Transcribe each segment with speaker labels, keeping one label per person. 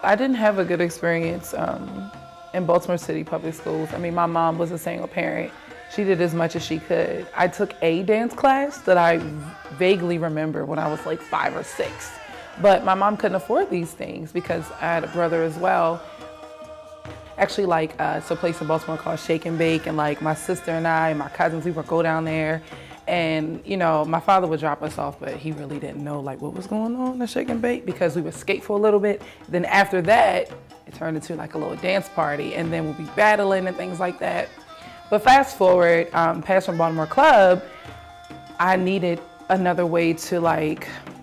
Speaker 1: I didn't have a good experience in Baltimore City public schools. I mean, my mom was a single parent. She did as much as she could. I took a dance class that I vaguely remember when I was like 5 or 6. But my mom couldn't afford these things because I had a brother as well. Actually, it's a place in Baltimore called Shake and Bake, and like my sister and I and my cousins, we would go down there. And my father would drop us off, but he really didn't know like what was going on at Shake and Bake because we would skate for a little bit. Then after that, it turned into like a little dance party, and then we'll be battling and things like that. But fast forward, past from Baltimore Club, I needed another way to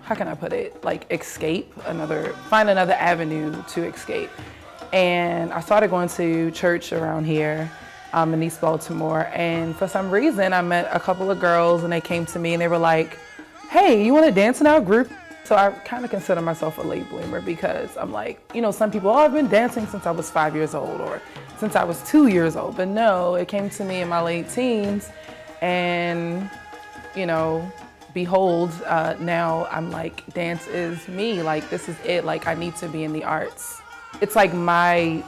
Speaker 1: how can I put it? Escape, find another avenue to escape. And I started going to church around here in East Baltimore. And for some reason, I met a couple of girls and they came to me and they were like, hey, you want to dance in our group? So I kind of consider myself a late bloomer because I'm like, some people, I've been dancing since I was 5 years old or since I was 2 years old. But no, it came to me in my late teens. And, behold, now I'm like, dance is me. Like, this is it. Like, I need to be in the arts. It's like my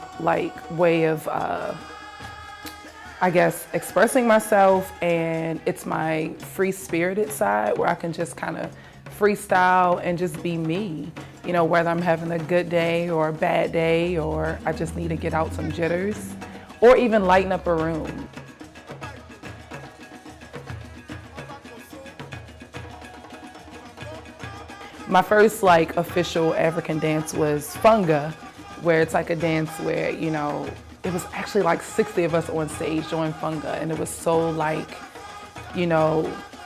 Speaker 1: way of, I guess, expressing myself, and it's my free-spirited side where I can just kind of freestyle and just be me, whether I'm having a good day or a bad day, or I just need to get out some jitters, or even lighten up a room. My first official African dance was Funga, where it's like a dance where, it was actually 60 of us on stage doing Funga, and it was so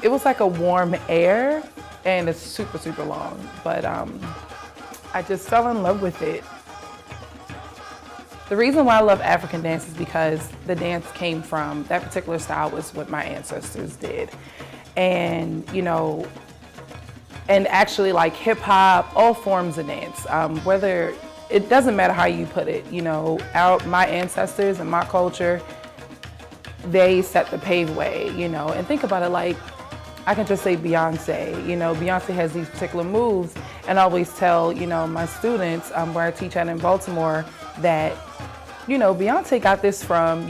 Speaker 1: it was like a warm air, and it's super, super long. But I just fell in love with it. The reason why I love African dance is because the dance came from, that particular style was what my ancestors did. And, and actually hip hop, all forms of dance, whether, it doesn't matter how you put it, my ancestors and my culture, they set the paved way, and think about it I can just say Beyonce, Beyonce has these particular moves, and I always tell, my students where I teach at in Baltimore that, Beyonce got this from,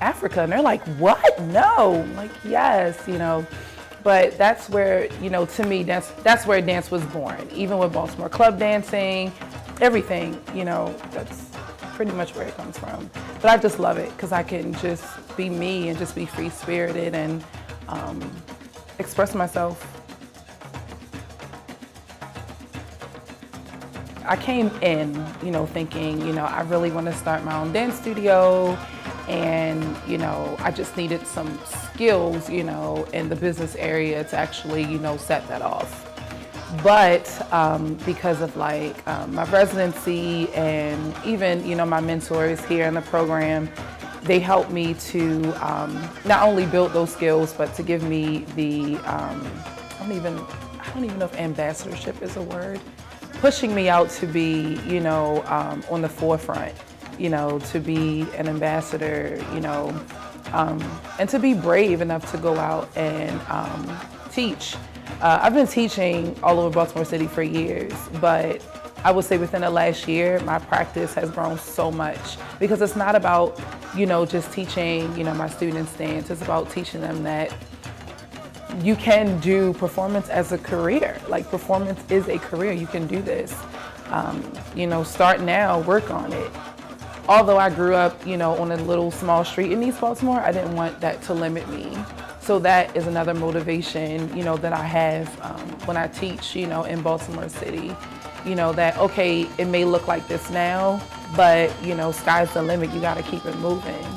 Speaker 1: Africa, and they're like, what? No, I'm like, yes, but that's where, to me, that's where dance was born, even with Baltimore club dancing, everything, that's pretty much where it comes from. But I just love it because I can just be me and just be free-spirited and express myself. I came in, thinking, I really want to start my own dance studio, and, I just needed some skills, in the business area to actually, set that off. But because of my residency and even, my mentors here in the program, they helped me to not only build those skills, but to give me the, I don't even know if ambassadorship is a word, pushing me out to be, on the forefront, to be an ambassador, and to be brave enough to go out and teach. I've been teaching all over Baltimore City for years, but I would say within the last year, my practice has grown so much because it's not about, just teaching, my students dance. It's about teaching them that you can do performance as a career. Performance is a career. You can do this. Start now, work on it. Although I grew up, on a little small street in East Baltimore, I didn't want that to limit me. So that is another motivation, that I have when I teach, in Baltimore City, that, okay, it may look like this now, but, sky's the limit. You got to keep it moving.